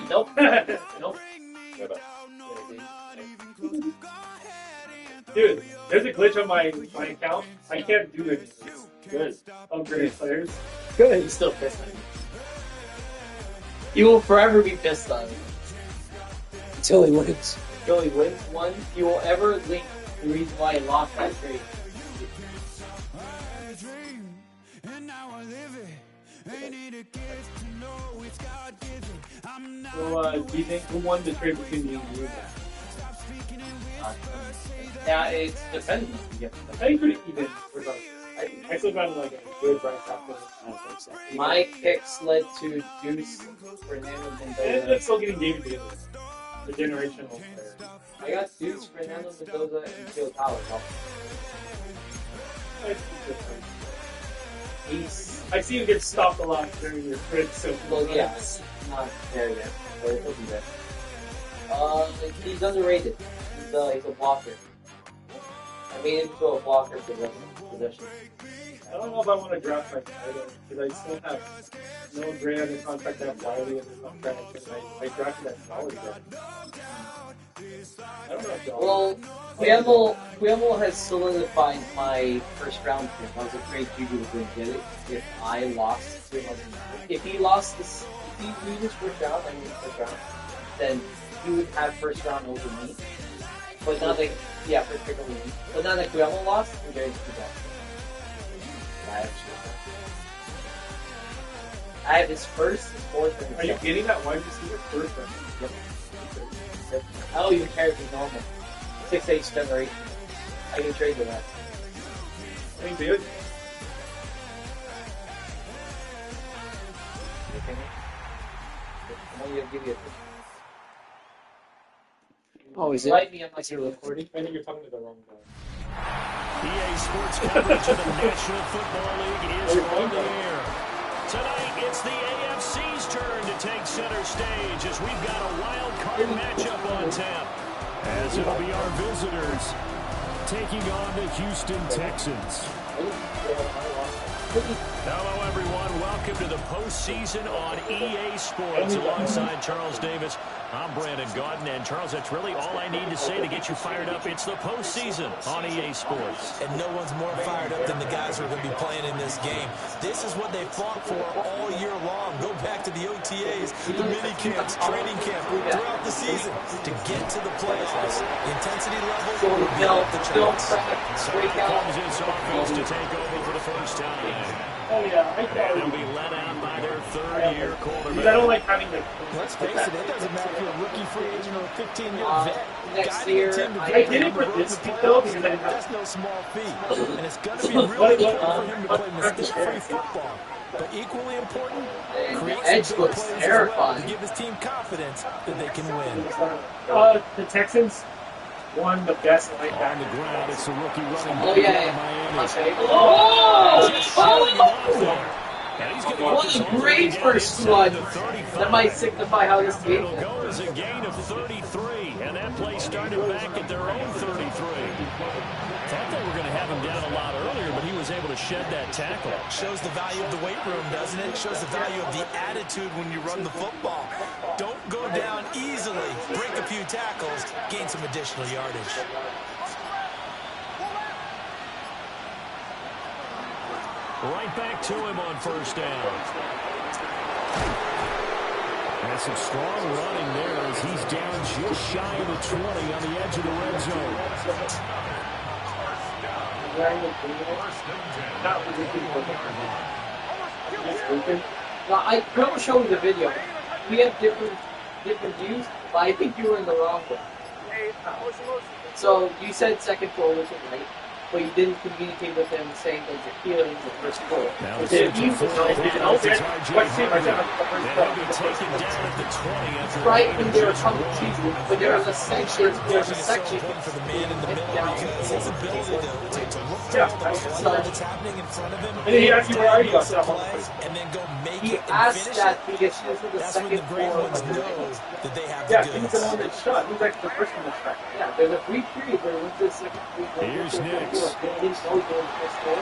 Nope. Nope. Dude, there's a glitch on my account. I can't do it. Good. Upgrade players. Good. He's still pissed on you. He will forever be pissed on you. Until he wins. Until he wins one, he will ever link the reason why he lost that trade. So, do you think who won the trade between you and you? Yeah, it's dependent. I think pretty even. I still got like a good right after. So. My picks led to Deuce, Fernando And Mendoza. it's still getting game together. The generational player. I got Deuce, Fernando Mendoza, and Phil Towers. I see him get stopped a lot during your crit, so Well, yeah, it's not there yet, but it'll be there. He's underrated. He's a blocker. I made him to a blocker possession. I don't know if I want to draft my title because I still have no Gray under contract. I have Wiley under contract, and I drafted that Dollar guy. I don't know if Dollar. Well, Cuomo has solidified my first round pick. I was afraid Juju was going to get it if I lost to him. If he lost this, if he loses first round, then he would have first round over me. But now that, first pick over me. But now that Cuomo lost, I'm going to do that. I have his first, his fourth, and his Are you second. getting that wide receiver first round? Yep. I don't even care if he's normal. 6'8" generation. I can trade with that. I think David. I'm going to give you a Oh, is it? Light me up like you're recording. I think you're talking to the wrong guy. EA Sports coverage of the National Football League is on the air. Tonight, it's the AFC's turn to take center stage as we've got a wild card matchup on tap. As it'll be our visitors taking on the Houston Texans. Hello, everyone. Welcome to the postseason on EA Sports. Alongside Charles Davis, I'm Brandon Gaudin. And Charles, that's really all I need to say to get you fired up. It's the postseason on EA Sports. And no one's more fired up than the guys who are going to be playing in this game. This is what they fought for all year long. Go back to the OTAs, the mini camps, training camp, throughout the season to get to the playoffs. The intensity level will be off the charts. So here comes this offense to take over for the first time. Oh yeah, I They'll thought be let out by their third-year quarterback. I don't like having the. Let's face it doesn't matter if you're a rookie free agent or a 15-year vet. Next Guiding year, a team to I victory did it on for the road this to pick, playoffs, though, because I didn't have- that's no small feat. And it's going to be really important for him to play mistake-free football. But equally important, create Edge some big looks plays as well terrifying. to give his team confidence that they can win. The Texans won the best On the linebacker. ground, it's the rookie running Oh, back yeah. from My Miami. favorite. Oh! And he's gonna What get a this home great again first inside one. the 35. That might signify how this game It'll go as a gain of 33, and that play started back at their own 33. Thought they were going to have him down a lot earlier, but he was able to shed that tackle. Shows the value of the weight room, doesn't it? Shows the value of the attitude when you run the football. Don't go down easily. Break a few tackles. Gain some additional yardage. Right back to him on first down. And some strong running there as he's down just shy of the 20 on the edge of the red zone. Now, I will show you the video. We have different views, but I think you were in the wrong one. So you said second coalition, right? But you didn't communicate with them saying that you're feeling the first goal. Now But the then center he was for like, the "Oh, Browns is R.J. what's the Harvey. first And he'll be taken down at the 20 after a Right gain when of they were just coming one. to you, when there was a section, there's a section. Important for the man in the middle because his ability to look Yeah, through the so- play that's happening in front of him, And he actually where are you? some plays, and then go make He it and asked finish that it. because she was in the That's when second the great four. ones know that they have Yeah, the he was goods. the one that shot. He was like the first one that shot. Yeah, there's a brief period where it went to the second period. Here's Nix. They didn't know he was the first goal.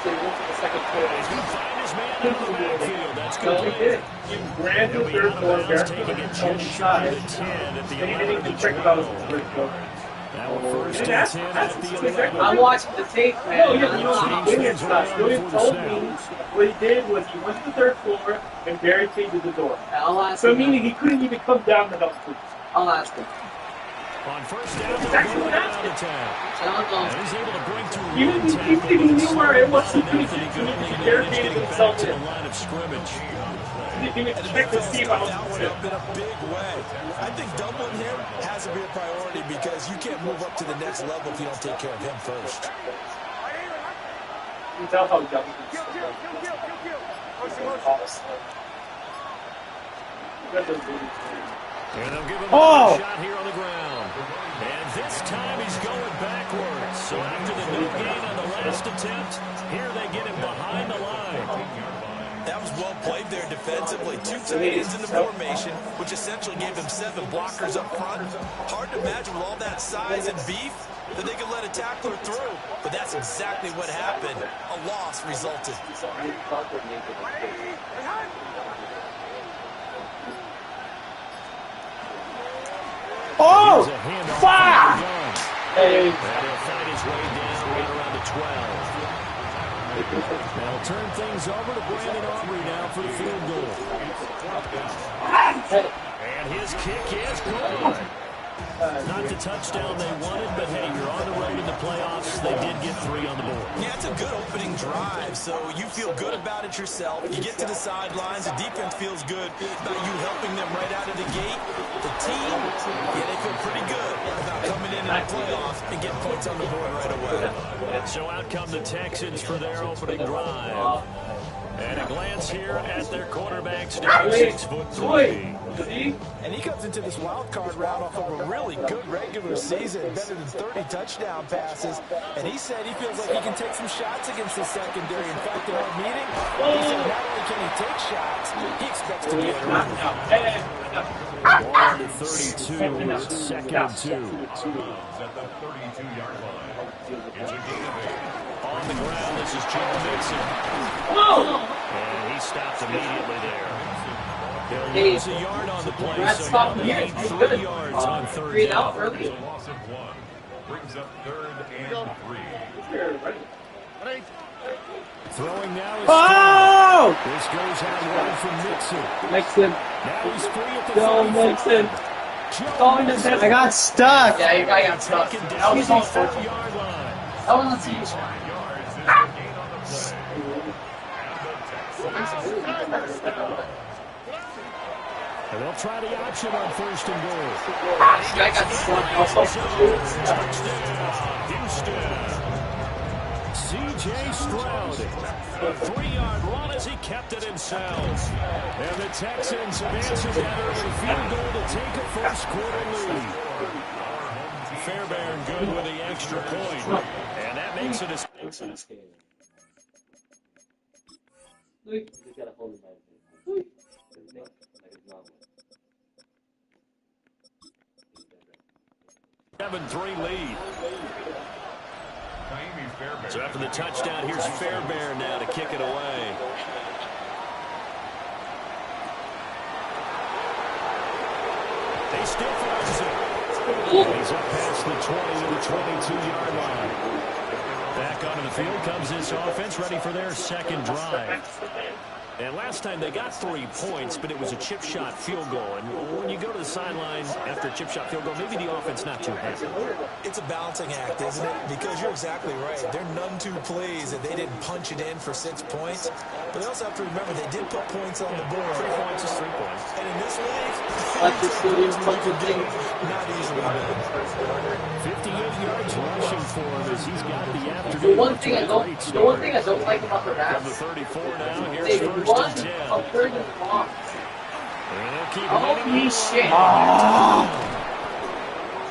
So he went to the second quarter. He's going to find his man out of the backfield. That's No, good. he did. He ran to the third floor, barefoot on his own side, and he didn't even check about his third floor. Now first He and didn't 10 ask at him the to check 11. I'm watching the tape, man. No, you know, I'm he didn't stop. He told me what he did was he went to the third floor and barricaded the door. I'll ask So him. meaning he couldn't even come down the house. I'll ask him. On first down, That's they're exactly going what out happened. of town. Tell him And he's able to break through Even one if tackle, he but knew where it was, he enough that he couldn't could only barricade manage getting himself back to the in. line of scrimmage. He didn't even And the check to defense see stopped about that one up in a big way. I think doubling him has to be a priority because you can't move up to the next level if you don't take care of him first. You can tell how young he is. And they'll give him a shot here on the ground. And this time he's going backwards. So after the no gain on the last attempt, here they get him behind the line. That was well played there defensively. 2 tight ends in the formation, which essentially gave them 7 blockers up front. Hard to imagine with all that size and beef that they could let a tackler through. But that's exactly what happened. A loss resulted. Oh! Fuck! Hey. And he'll find his way down right around the 12. They'll turn things over to Brandon Aubrey now for the field goal. And his kick is good. Not the touchdown they wanted, but hey, you're on the road in the playoffs. They did get 3 on the board. Yeah, it's a good opening drive, so you feel good about it yourself. You get to the sidelines, the defense feels good about you helping them right out of the gate. The team, yeah, they feel pretty good about coming in the playoffs and getting points on the board right away. And so out come the Texans for their opening drive. And a glance here at their quarterbacks now, 6'3". And he comes into this wild card round off of a really good regular season, better than 30 touchdown passes. And he said he feels like he can take some shots against the secondary. In fact, in our meeting, he said not only can he take shots, he expects to be able to. Ball to 32, it's 2nd and 2. At the 32-yard line. It's a gain of 8. On the ground, this is Joe Mixon. And he stopped immediately there. He'll lose a yard on the play, so now they need 3 yards on 3rd down. A loss of 1. Brings up 3rd and 3. Throwing now is Oh! This goes out wide from Mixon. Mixon. Now he's free at the Go 35. Mixon. Joe Mixon I got stuck. Yeah, you got stuck. taken That down was the all 4-yard line. That was not easy. yards is the gain on the play. And they'll try the option on 1st and goal. I got stuck. Touchdown, Houston. C.J. Stroud, a 3-yard run as he kept it himself. And the Texans have answered that early field goal to take a first-quarter lead. Fairbairn good with the extra point. And that makes it a... Look, you gotta hold it by the 7-3 lead. So after the touchdown, here's Fairbairn now to kick it away. They still force it. He's up past the 20 to the 22-yard line. Back onto the field comes this offense, ready for their 2nd drive. And last time they got 3 points, but it was a chip shot field goal. And when you go to the sideline after a chip shot field goal, maybe the offense not too happy. It's a balancing act, isn't it? Because you're exactly right. They're none too pleased that they didn't punch it in for 6 points. But they also have to remember they did put points on the board. 3 points is 3 points. And in this league, Not easily done. 58 yards rushing for him as he's got the The afternoon. one thing I don't like about the From Raps, the 34 now, here's they 1st run and 10. a third and long. And they'll keep Holy running. shit.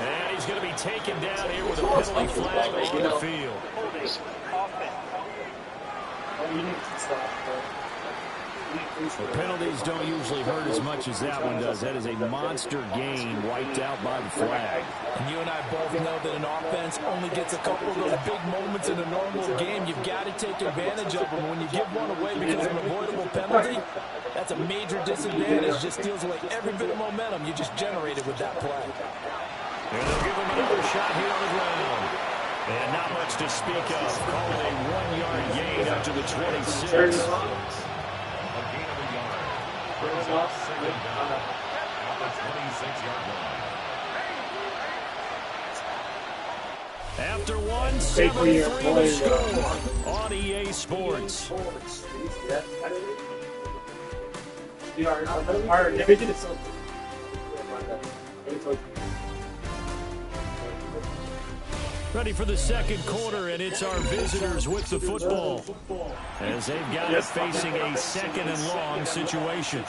And he's going to be taken down here with a penalty flag on the field. The penalties don't usually hurt as much as that one does. That is a monster gain wiped out by the flag. And you and I both know that an offense only gets a couple of those big moments in a normal game. You've got to take advantage of them. When you give one away because of an avoidable penalty, that's a major disadvantage. Just steals away every bit of momentum you just generated with that play. And they'll give him another shot here on the ground. And not much to speak of. Calling a 1-yard gain up to the 26. A gain of a yard. Brings up second down at the 26-yard line. After one, 7-3 the score on EA Sports. Our division is so. Ready for the second quarter, and it's our visitors with the football. As they've got it facing a second and long situation.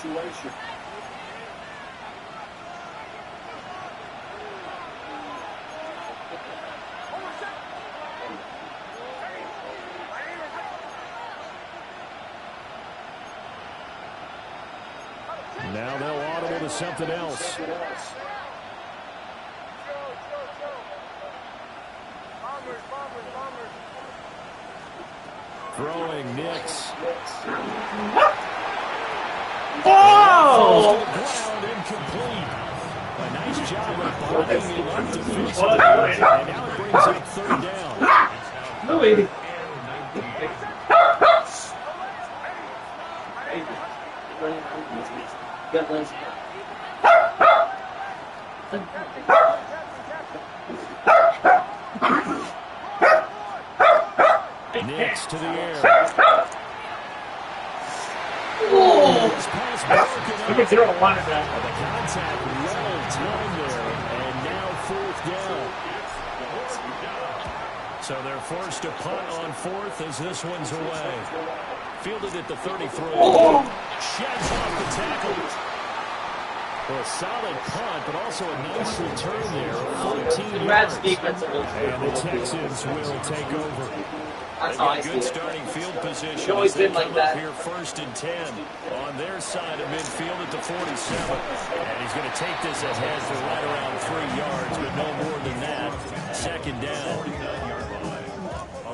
Now they'll audible to something else. Throwing Nix. Oh! Ground incomplete. A nice job of blocking the left defensive. And now it brings up third down. No way. Nix to the air. Oh! This pass broken up. Look at 0-1 at that. The contact well timed there, and now fourth down. So they're forced to punt on fourth as this one's away. Fielded at the 33. Sheds off the tackle. Well, a solid punt, but also a nice return there. 14 Brad's yards. defense are And the Texans will take over. That's how I They've got see good it. starting field position. It's always as they been like come that. up here first and 10 on their side of midfield at the 47. And he's going to take this ahead for right around 3 yards, but no more than that. Second down.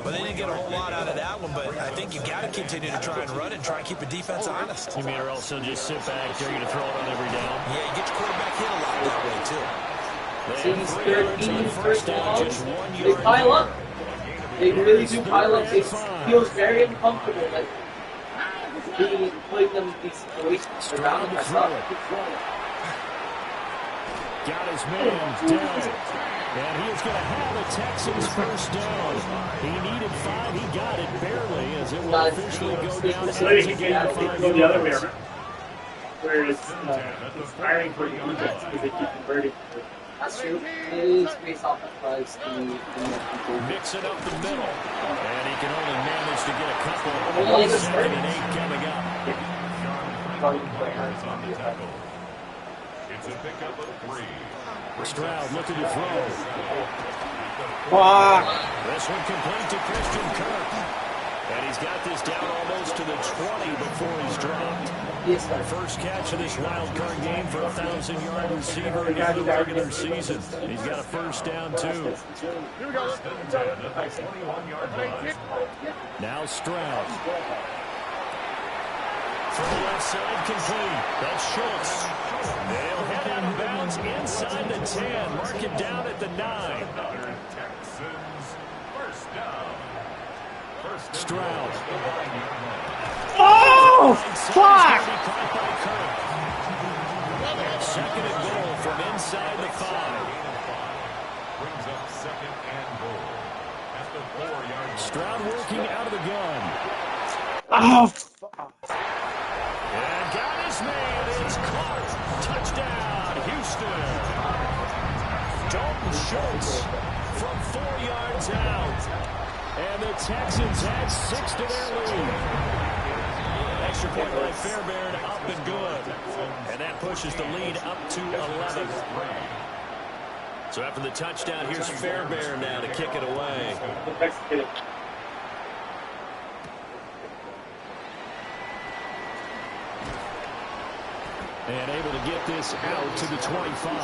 Well, they didn't get a whole lot out of that one, but I think you've got to continue to try and run and try and keep the defense honest. You mean or else they'll just sit back, they're going to throw it on every down? Yeah, you get your quarterback hit a lot that way, too. They have 3 yards on first down, just 1 They yard. pile up. They really do pile up. It feels very uncomfortable. Like being putting them in these situations around them. Got his man down. And he is going to have a Texans first down. He needed 5. He got it barely as it will officially go down So they to can gain get 5 go the other way yards. around. Where it's inspiring for the defense because they keep converting. That's true. It is based off of price. Mixing up the middle. And he can only manage to get a couple. Well, it's 2nd and 8 coming up. Yards on the tackle. It's a pickup of 3. Stroud looking to throw. This one complete to Christian Kirk. And he's got this down almost to the 20 before he's dropped. Yes, sir. First catch of this wild card game for a 1,000-yard receiver in the regular season. He's got a first down, too. First and 10 at the 21-yard line. Now Stroud. From the left side, complete. That's Schultz. They'll head inbounds inside the 10. Mark it down at the 9. Another Texans first down. Stroud. Oh! Fuck! Second and goal from inside the 5. Brings up second and goal at the 4-yard line. Stroud working out of the gun. Oh! And got his man. It's Clark. Touchdown, Houston. Dalton Schultz from 4 yards out. And the Texans add 6 to their lead. Extra point by Fairbairn up and good. And that pushes the lead up to 11. So after the touchdown, here's Fairbairn now to kick it away. And able to get this out to the 25.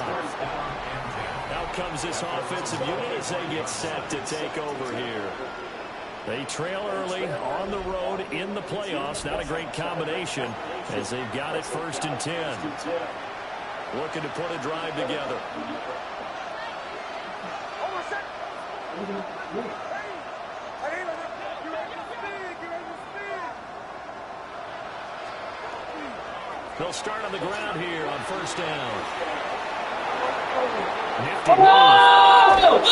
Out comes this offensive unit as they get set to take over here. They trail early on the road in the playoffs. Not a great combination as they've got it 1st and 10. Looking to put a drive together. They'll start on the ground here on 1st down. Nifty move.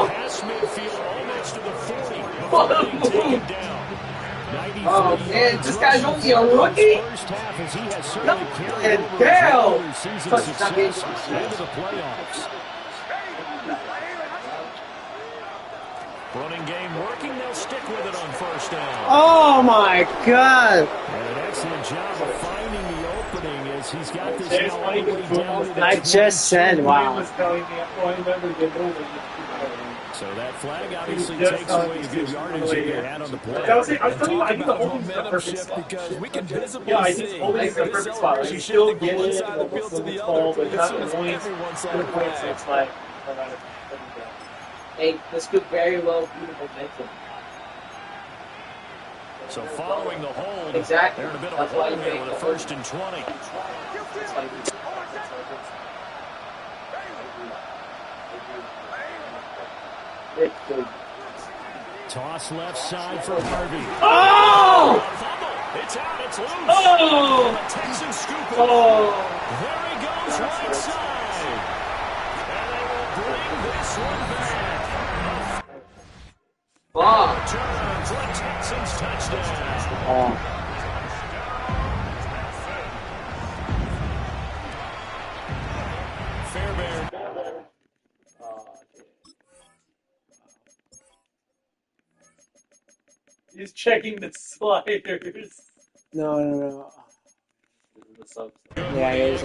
Pass midfield almost to the 40 before being taken down. Oh man, this guy's only a rookie? First half as he has certainly carried And over down. his season success into the playoffs. Running game working, they'll stick with it on 1st down. Oh my God! And an excellent job of finding the opening as he's got this now all the way down to the I just said, wow. So that flag obviously takes away the good yardage that you had on the play. I was telling you, I think the holding's the perfect spot. Because we can visibly Yeah, I see think holding's the perfect spot. Like, you still get it, almost to the other, but not the points. It's like, Hey, this could very well be the momentum. So following the hold, Exactly. they're in a bit of That's a why hole you here make with a the 1st and 20. Toss left side for Harvey. Oh! It's out, it's loose. Oh! The Texans scoop it. Oh! There he goes, right side. And they will bring this one back. Fuck. Turn for a Texans touchdown. Oh. Fairbairn. He's checking the sliders. No. Yeah, it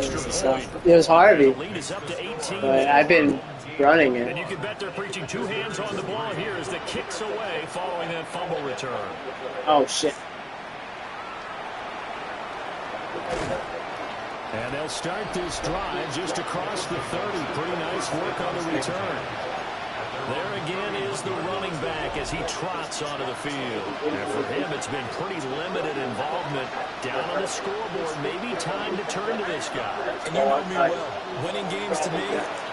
was Harvey. The lead is up to 18. But I've been running And it. you can bet they're preaching 2 hands on the ball here as the kick's away following that fumble return. Oh, shit. And they'll start this drive just across the 30. Pretty nice work on the return. There again is the running back as he trots onto the field. And for him, it's been pretty limited involvement down on the scoreboard. Maybe time to turn to this guy. And you know me well. Winning games to me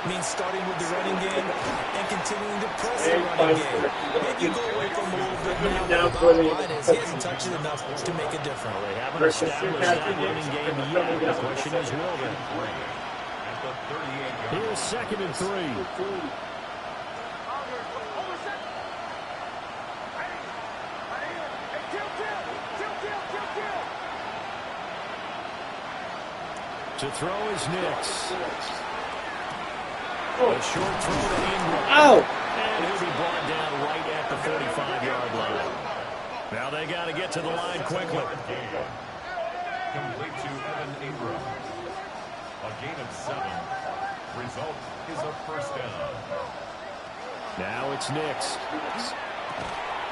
means starting with the running game and continuing to press the running game. Maybe you go away from a little bit now, but the bottom line is he hasn't touched it enough to make a difference. They haven't established that running game yet. The question is, will they? Here's 2nd and 3. To throw is Nix. A short throw to Ingram. Oh! And he'll be brought down right at the 45-yard line. Now they got to get to the line quickly. Complete to Evan Ingram. A gain of 7. Result is a 1st down. Now it's Nix.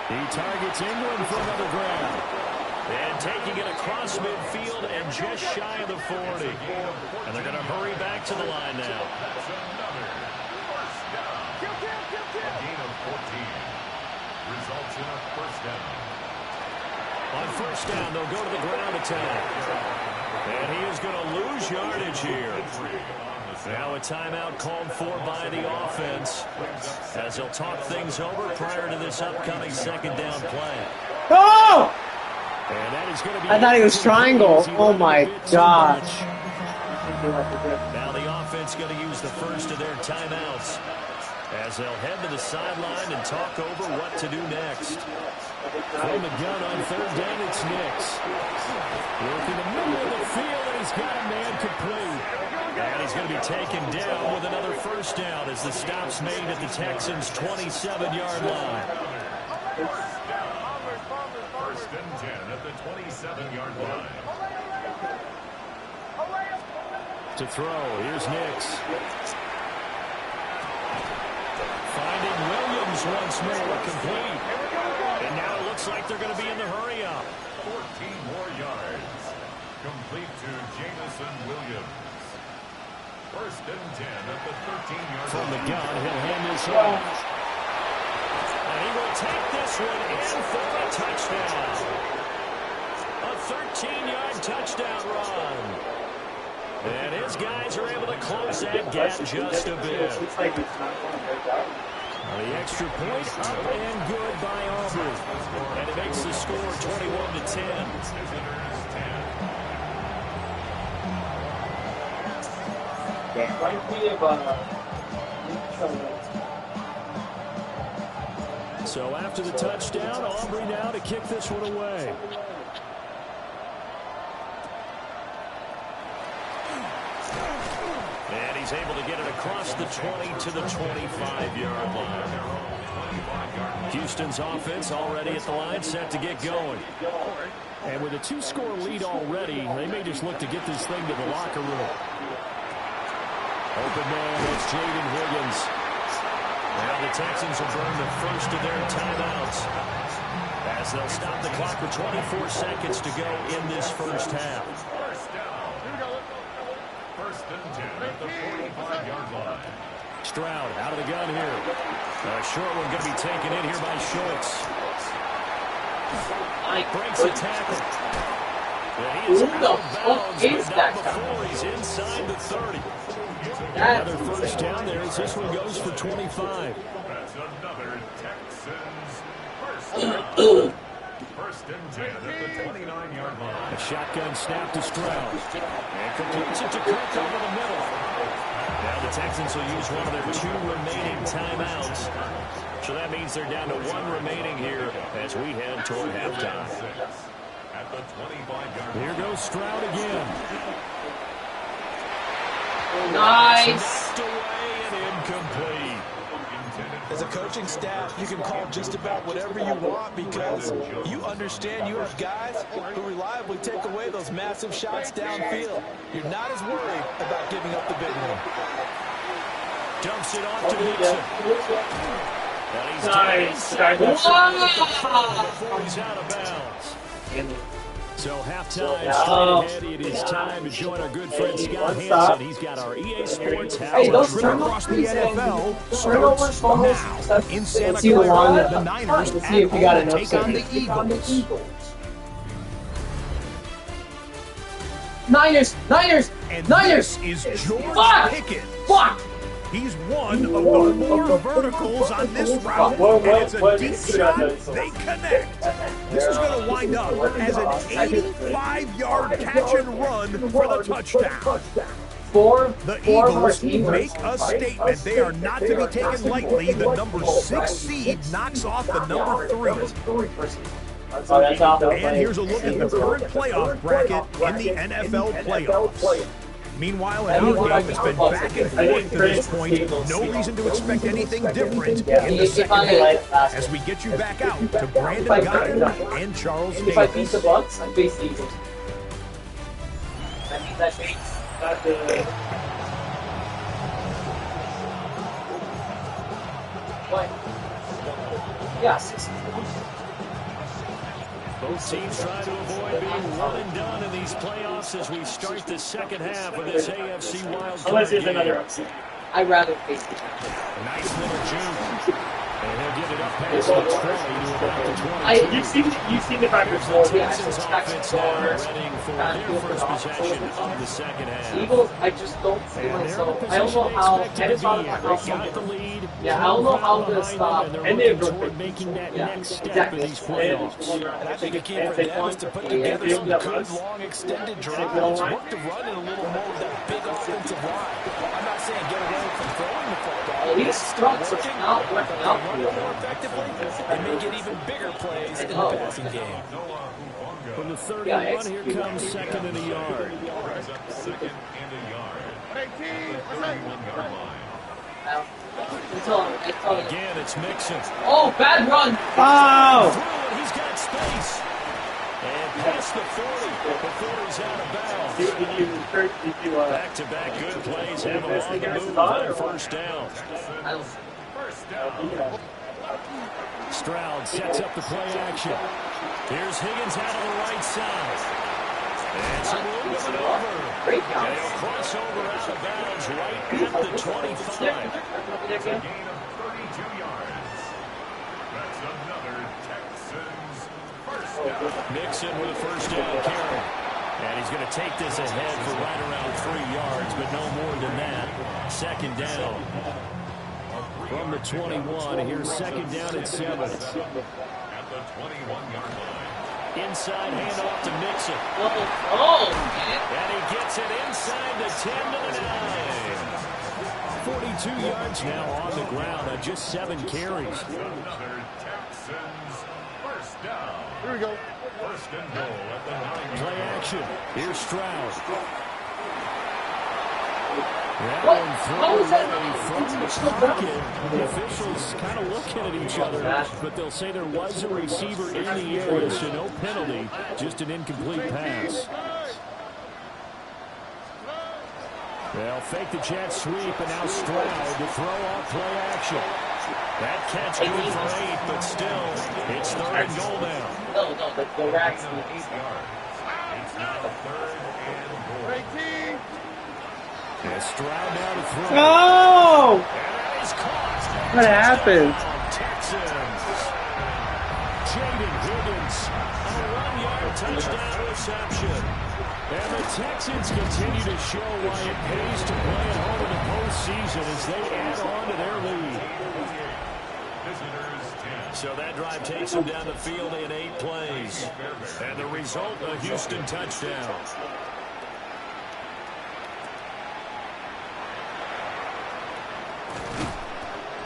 He targets Ingram for another grab. And taking it across midfield and just shy of the 40. And they're going to hurry back to the line now. That's another 1st down. A gain of 14. Results in a 1st down. On 1st down, they'll go to the ground attack. And he is going to lose yardage here. Now a timeout called for by the offense as they'll talk things over prior to this upcoming 2nd down play. Oh! And that is going to be I thought he was triangle. Oh my gosh. Now the offense going to use the first of their timeouts as they'll head to the sideline and talk over what to do next. From the gun on 3rd down, it's Nix. Working the middle of the field, and he's got a man complete. And he's going to be taken down with another 1st down as the stop's made at the Texans' 27-yard line. 1st and 10 at the 27-yard line. To throw, here's Nix. Finding Williams once more, complete. And now it looks like they're going to be in the hurry-up. 14 more yards. complete to Jamison Williams. First and 10 at the 13-yard From the line. gun, he'll hand this off. And he will take this one in for a touchdown. A 13-yard touchdown run. And his guys are able to close that gap just a bit. The extra point up and good by Auburn. And it makes the score 21-10. So after the touchdown, Aubrey now to kick this one away. And he's able to get it across the 20 to the 25-yard line. Houston's offense already at the line, set to get going. And with a 2-score lead already, they may just look to get this thing to the locker room. Open man, it's Jaden Higgins. Now the Texans will burn the first of their timeouts as they'll stop the clock with 24 seconds to go in this first half. First and 10 at the 45-yard line. Stroud out of the gun here. A short one going to be taken in here by Schultz. Breaks the tackle. And he is out of bounds, but not before he's inside the 30. Another first down there as this one goes for 25. That's another Texans first and 10 at the 29-yard line. A shotgun snap to Stroud. And completes it to Kirk over the middle. Now the Texans will use one of their 2 remaining timeouts. So that means they're down to 1 remaining here as we head toward halftime. At the 25-yard line. Here goes Stroud again. Nice. Knocked away and incomplete. As a coaching staff, you can call just about whatever you want because you understand you have guys who reliably take away those massive shots downfield. You're not as worried about giving up the big one. Dumps it off to Nixon. And he's Nice. before he's out of bounds. So halftime straight ahead. It is time to join our good friend Scott Hansen. He's got our EA Sports halftime Trip across the NFL starts now in Santa See the one Clara. that- The Niners Let's see if we got enough take on the second. Eagles. Niners! Niners! And Niners! this is George Fuck! Pickens. Fuck! He's one of the 4 verticals on this route, and it's a deep shot. They connect. This is going to wind up as an 85-yard catch and run for the touchdown. The Eagles make a statement. They are not to be taken lightly. The number 6 seed knocks off the number 3. And here's a look at the current playoff bracket in the NFL playoffs. Meanwhile, in our game, it's been back and forth to this point. No reason to expect anything different in the second half as we get you back out to Brandon Goddard and Charles If I beat the Davis. Bucks, I face the Eagles. That means I face. What? Yeah, 6. Both teams trying to avoid being one and done in these playoffs as we start the second half of this AFC Wildcard Unless there's game. another upset. I'd rather face the Nice little juke. And he'll get it up past the 20 to about the 22. You've seen the Packers The more. Texans offense now readying for their first possession of the second half. Eagles, I just don't see And they're in the myself. I don't position know they how. expected And to it's be not in. how They got the lead. Yeah, I don't know how to Behind stop. them, And and they're they're looking good. toward making that Yeah, next step exactly. in these playoffs. And I think a key for them is to put together some good, long, extended drives. Work to run it a little more with that big offensive line. I'm not saying get away from throwing the football. These struts are not working out Run for it more effectively, they may get even bigger plays in the passing game. From the 31, here comes second and a yard. Second and a yard. At the 31-yard line. Again, it's Mixon. Oh, bad run! Oh! Through it, he's got space. And past the 40 before he's out of bounds. Back-to-back good plays have him on the move on first down. Stroud sets up the play action. Here's Higgins out of the right side. And some room to maneuver. Great And count. he'll cross over out of bounds right at the 25. It's a gain of 32 yards. That's another Texans first down. Mixon with a first down carry. And he's going to take this ahead for right around 3 yards, but no more than that. Second down. From the 21, here's second down at 7. At the 21-yard line. Inside handoff to Mixon. Oh, And he gets it inside the 10 to the 9. 42 yards now on the ground on just 7 carries. Another Texans first down. Here we go. First and goal at the 9-yard Play line. action. Here's Stroud. That What? one How thrown is that away not- from the it's still down. pocket. The officials kind of looking at each other, but they'll say there was a receiver in the area, so no penalty, just an incomplete pass. They'll fake the jet sweep, and now Stroud to throw off play action. That catch good for 8, but still, it's 3rd and goal now. No, the Rats. 8 yards. It's now 3rd and goal. And Stroud now to throw. No! And that is caught. What happened? Texans. Jaden Higgins on a 1-yard touchdown reception. And the Texans continue to show why it pays to play at home in the postseason as they add on to their lead. Visitors 10. So that drive takes them down the field in 8 plays. And the result, a Houston touchdown.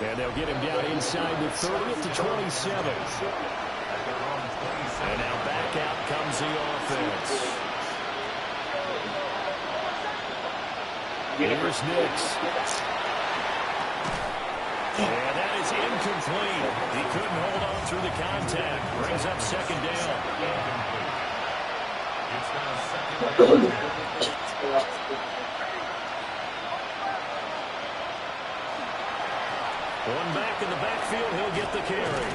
And they'll get him down inside the 30 to 27. And now back out comes the offense. Here's Nix. And that is incomplete. He couldn't hold on through the contact. Brings up second down. It's now second and 10. One back in the backfield, he'll get the carry.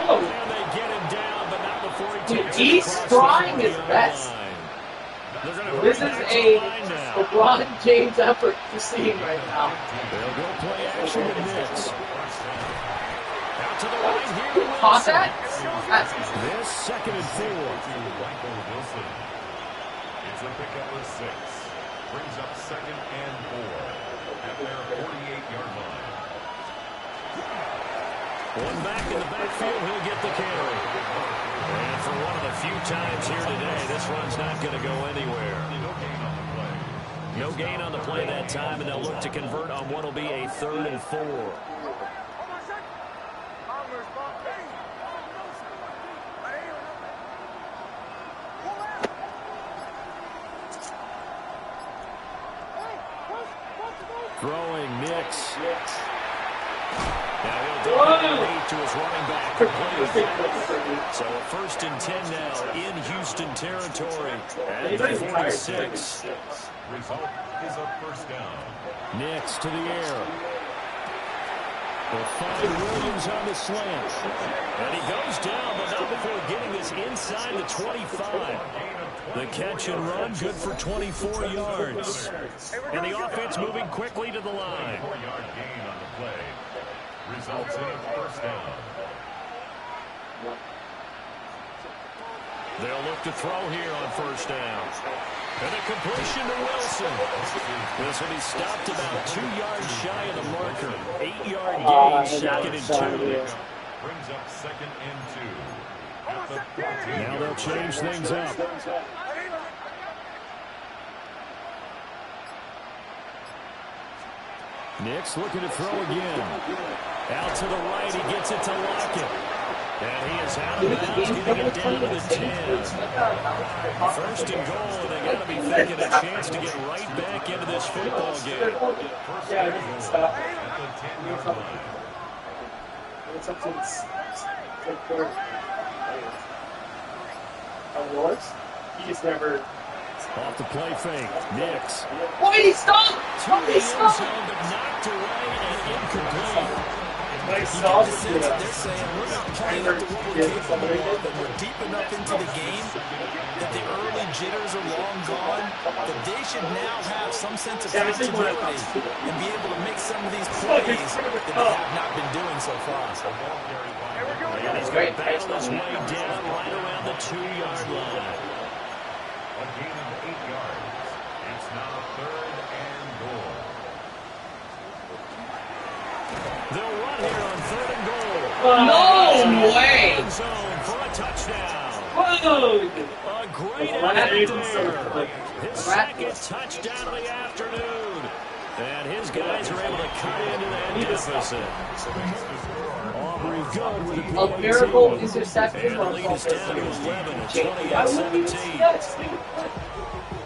And they get him down, but not before he takes it He's across trying the his 40-yard best. line. They're gonna This hurry is back to the line a now. LeBron James effort to see right now. They'll go play action to Nix. Out to the right here to Caught Wilson. that? This second and 4. Michael Wilson. It's a pickup of 6. Brings up second and 4 at their 48-yard line. One back in the backfield, he'll get the carry. And for one of the few times here today, this run's not going to go anywhere. No gain on the play. No gain on the play that time, and they'll look to convert on what will be a 3rd and 4. Throwing Nix. Now he'll dump it underneath to his running back. So a 1st and 10 now in Houston territory at the 46. Result is a first down. Nix to the air. They'll find Williams on the slant. And he goes down, but not before getting this inside the 25. The catch and run, good for 24 yards. And the offense moving quickly to the line. 4-yard gain on the play. Results in a first down. They'll look to throw here on first down. And a completion to Wilson. This will be stopped about 2 yards shy of the marker. 8-yard gain, second and 2. Brings up second and 2. At the 14. Now they'll change things up. Nix looking to throw again. Out to the right, he gets it to Lockett. And he is out of bounds, getting it down to the 10. First and goal, and they got to be thinking a chance to get right back into this football game. First and goal at the 10-yard line. It's up to Lawrence. He just never. Off the play fake, Nix. Why did he stop? To Why the did he end stop? zone, but knocked away and incomplete. My You saw get the sense that they're saying we're not playing up to what we're capable of, and we're deep enough into the game that the early jitters are long gone, that they should now have some sense of continuity and be able to make some of these plays that they have not been doing so far. And he's going to battle his way down right around the 2-yard line. A gain of 8 yards. It's now 3rd and goal. They'll run here on 3rd and goal. No way! End zone for a touchdown. Whoa! A great effort there. His second touchdown of the afternoon. And his guys are able to cut into that deficit. Aubrey good with the A miracle interception. And the lead is down to 11 at 28-17.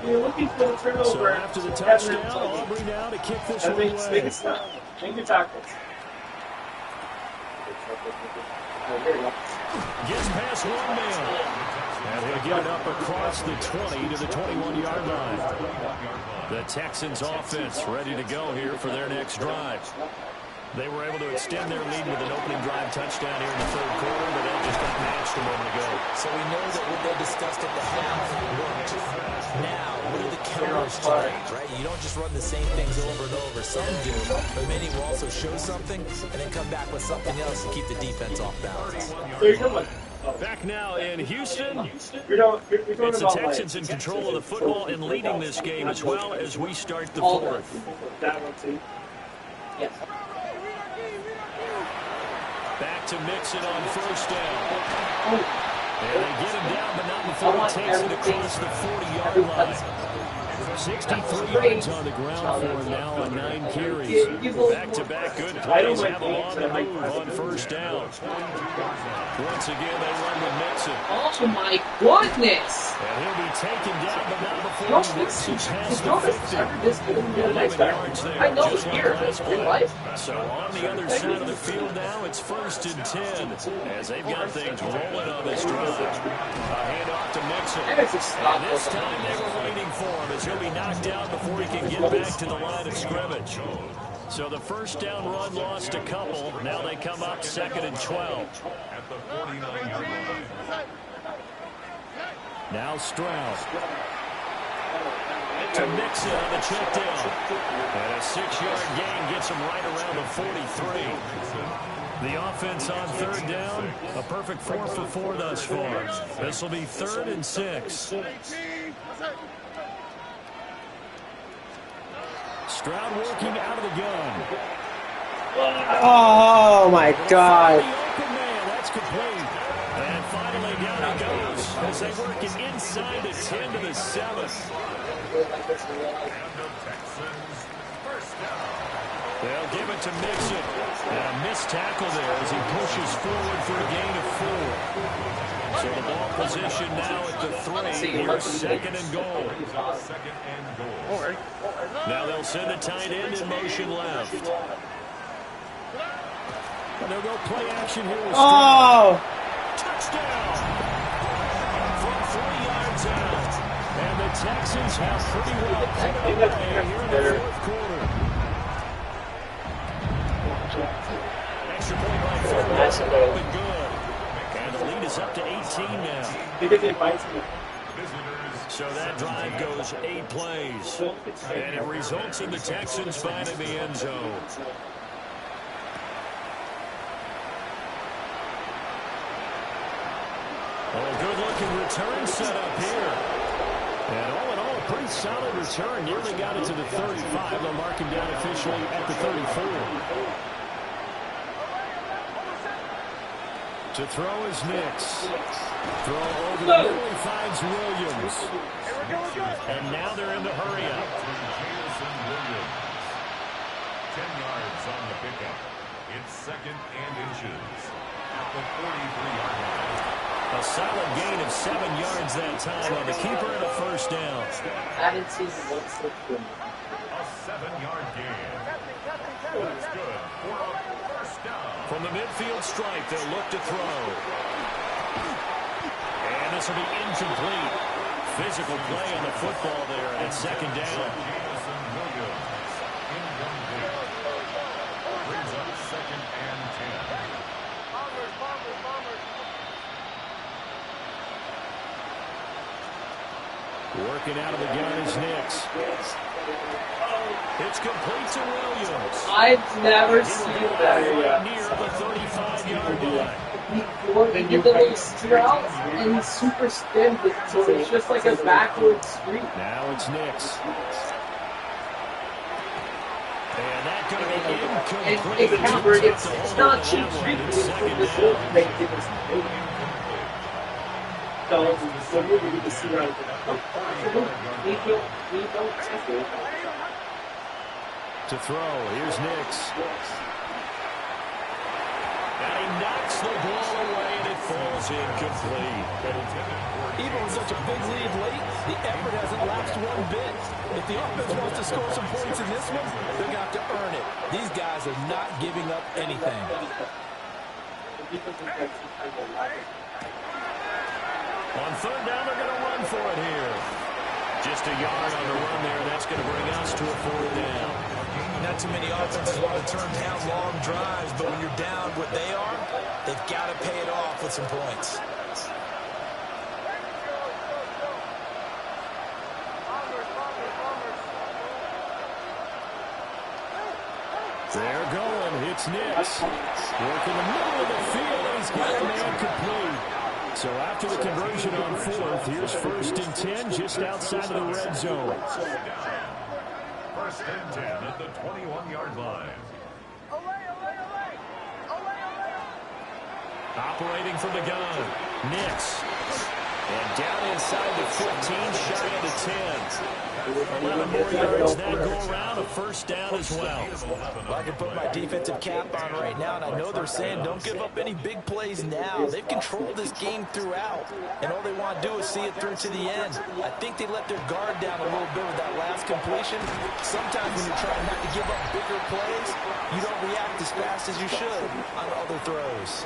You're looking for the turnover. So after the touchdown, Aubrey now to kick this one away. Make it stop. Make your tackles. Gets past one man. And he'll get it up across the 20 to the 21-yard line. The Texans offense ready to go here for their next drive. They were able to extend their lead with an opening drive touchdown here in the 3rd quarter, but that just got matched a moment ago. So we know that what they discussed at the half worked. Now, what are the counters tonight, right? You don't just run the same things over and over. Some do, but many will also show something and then come back with something else to keep the defense off balance. Back now in Houston. It's It's the Texans in control of the football and leading this game as well as we start the 4th. That one too. Yes. Back to Mixon on 1st down. And they get him down, but not before he takes it across the 40-yard line. 63 yards on the ground for him now on 9 carries. Back-to-back good plays have him on the move on 1st down. Once again, they run with Mixon. Oh my goodness! And he'll be taken down, but not before he makes it past the 50. 11 yards there, I know just like here, last in play. life. So on the other side of the field now, it's 1st and 10 as they've got things rolling on this drive. A handoff to Mixon. And this time they were waiting for him as he'll be knocked out before he can get back to the line of scrimmage. So the 1st down run lost a couple. Now they come up 2nd and 12. At the 49-yard line. Now Stroud. To Mixon on the check down. And a 6-yard gain gets him right around the 43. The offense on 3rd down, a perfect 4 for 4 thus far. This will be 3rd and 6. Stroud working out of the gun. Oh my God. The open man, that's complete. And finally down he goes as they work it inside the 10 to the 7. They'll give it to Mixon. And a missed tackle there as he pushes forward for a gain of 4. So the ball position now at the 3. Here's 2nd and goal. 2nd and goal. Now they'll send a tight end in motion left. And they'll go play action here with Stroud. Touchdown! From 3 yards out. And the Texans have pretty well put it away here in the 4th quarter. Extra point by Ford. That's been good. And the lead is up to 18 now. So that drive goes 8 plays. And it results in the Texans finding the end zone. Oh, good-looking return set up here. And all in all, a pretty solid return. Nearly got it to the 35. They'll mark him down officially at the 34. To throw is Nix. Throw over the middle, he finds Williams. And now they're in the hurry-up. 10 yards on the pickup. It's 2nd and inches at the 43-yard line. A solid gain of 7 yards that time on the keeper and a 1st down. I didn't see what's the A 7-yard gain. That's good for a 1st down. From the midfield stripe, they'll look to throw. And this will be incomplete. Physical play on the football there, and it's 2nd down. Williams incomplete. Brings up 2nd and 10. Working out of the gun is Nix. It's complete to Williams. I've never seen that. Right near the 35-yard line. Then you get the little sprout and super spin, so it's just like a backward streak. Now it's Nix. And that going to be incomplete. It counts. It's not cheap streak. It's this little thing. So we get the sprout. We don't take it. To throw, here's Nix. And he knocks the ball away, and it falls incomplete. Even with such a big lead late, the effort hasn't lapsed one bit. If the offense wants to score some points in this one, they're going to have to earn it. These guys are not giving up anything. On third down, they're going to run for it here. Just a yard on the run there, and that's going to bring us to a fourth down. Not too many offenses want to turn down long drives, but when you're down what they are, they've got to pay it off with some points. They're going. It's Nix. Working the middle of the field. He's got a man complete. So after the conversion on fourth, here's 1st and 10 just outside of the red zone. 1st and 10 at the 21-yard line. Operating from the gun, Nix. And down inside the 15, shy of the 10. 11 more yards that go around, a 1st down as well. I can put my defensive cap on right now, and I know they're saying don't give up any big plays now. They've controlled this game throughout, and all they want to do is see it through to the end. I think they let their guard down a little bit with that last completion. Sometimes when you're trying not to give up bigger plays, you don't react as fast as you should on other throws.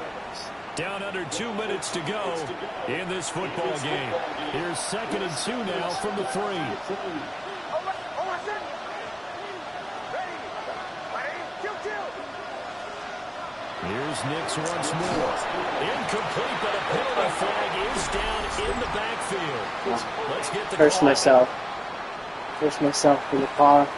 Down under 2 minutes to go in this football game. Here's 2nd and 2 now from the 3. Here's Nix once more. Incomplete, but a penalty flag is down in the backfield. Let's get the Curse myself. Curse myself for the car.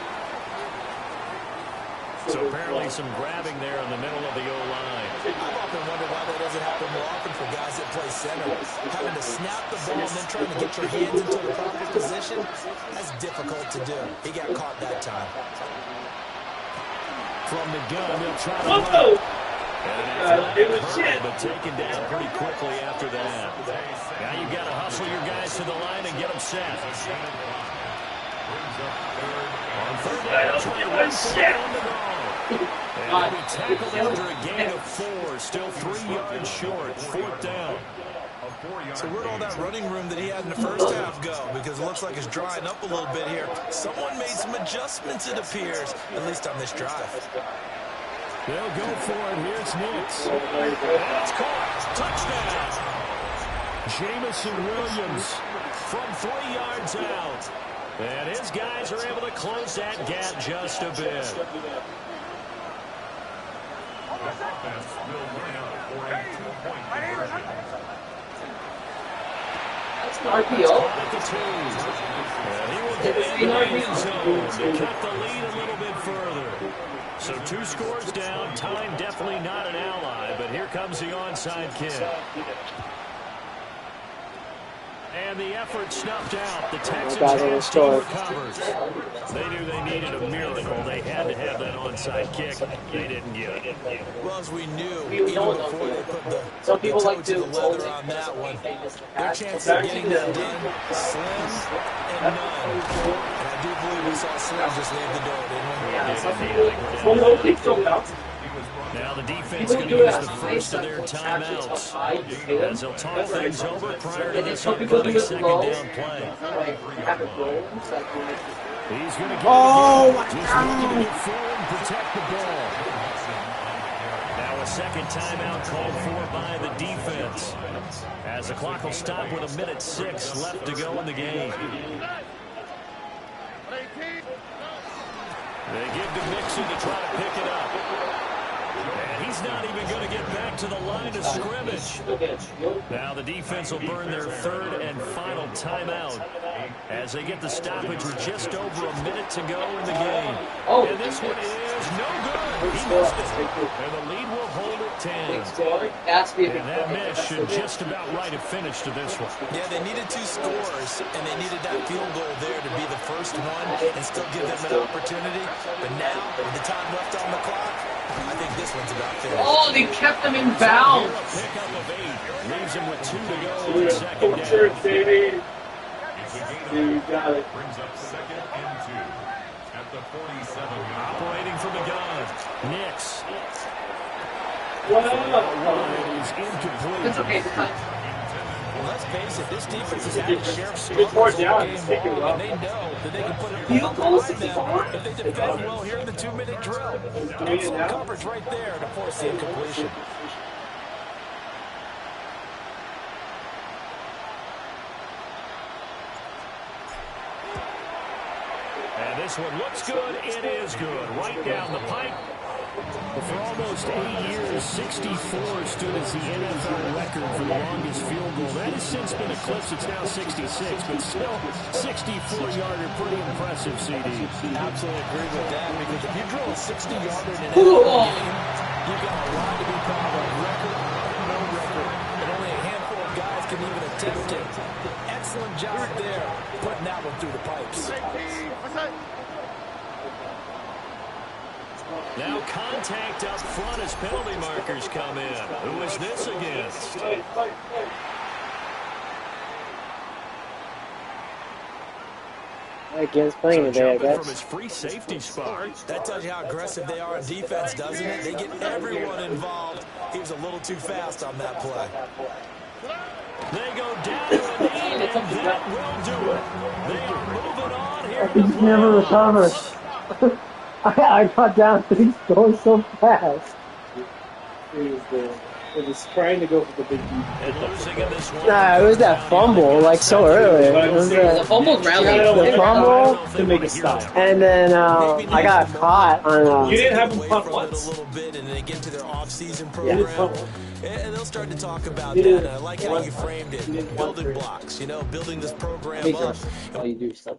So apparently some grabbing there in the middle of the O-line. I've often wondered why that doesn't happen more often for guys that play center. Having to snap the ball and then trying to get your hands into the proper position, that's difficult to do. He got caught that time. From the gun, they'll try to run. But taken down pretty quickly after that. Now you've got to hustle your guys to the line and get them set. On third down, trying to run for it on the ball. And we tackled after a gain of 4. Still 3 yards short. 4th down. So where'd all that running room that he had in the first half go? Because it looks like it's drying up a little bit here. Someone made some adjustments, it appears, at least on this drive. They'll go for it. Here's Nix. That's caught. Touchdown. Jamison Williams from 3 yards out. And his guys are able to close that gap just a bit. Offense will win for a 2-point conversion. That's an RPO. At the 2. And he will get in the end zone to cut the lead a little bit further. So 2 scores down. Time definitely not an ally, but here comes the onside kick. And the effort snuffed out. The Texans hands team recovers. They knew they needed a miracle. They had to have that onside kick. They didn't get it. Well, as we knew, even before they put the toe to the leather on that one, their chances of getting that done, slim and none. And I do believe we saw Slim just leave the door, didn't we? Now the defense going to use the first of their timeouts as they'll talk things over prior to this upcoming 2nd down play. He's going to get just looking to get forward and protect the ball. Now a 2nd timeout called for by the defense as the clock will stop with 1:06 left to go in the game. They give to Mixon to try to pick it up. And he's not even going to get back to the line of scrimmage. Now the defense will burn their third and final timeout as they get the stoppage with just over a minute to go in the game. And this one is no good. He missed it. And the lead will hold at 10. And that miss should just about write a finish to this one. Yeah, they needed 2 scores, and they needed that field goal there to be the first one and still give them an opportunity. But now, with the time left on the clock, I think this one's about finished. Oh, they kept them in bounds. Pickup of 8. Leaves him with 2 to go in the second down. You got it. Brings up second and 2 at the 47. Operating from the gun. Nix. What? Is incomplete. It's okay. Well, let's face it, this defense has had a share of It's more struggles down. all Just game take it long, up. and they know that they can put it Field goal, behind 64? them if they defend well here in the 2-minute drill. Excellent coverage right there to force the incompletion. And this one looks good. It is good. Right down the pipe. For almost 8 years, 64 stood as the NFL record for the longest field goal. That has since been eclipsed. It's now 66, but still 64-yarder. Pretty impressive, CD. Absolutely agree with that, because if you drill a 60-yarder in an NFL game, you've got a lot to be proud of. Record or no record. And only a handful of guys can even attempt it. Excellent job there, putting that one through the pipes. Now contact up front as penalty markers come in. Who is this against? Against playing today, I Jumping from guess. his free safety spot. That tells you how aggressive they are on defense, doesn't it? They get everyone involved. He was a little too fast on that play. They go down to a knee, and that will do it. They are moving on here. He's never recovered. I got down, but he's going so fast. It was trying to go for the big deep. And losing in this one. Nah, it was that fumble, like so early. It was The fumble's rally. the fumble, to make it stop. and then I got caught on. You didn't have him punt For a once. little bit, and then they get to their off-season Yeah. program. And they'll start to talk about You that. didn't- And I like how you framed it. Building blocks, building this program up. All you do is stuff.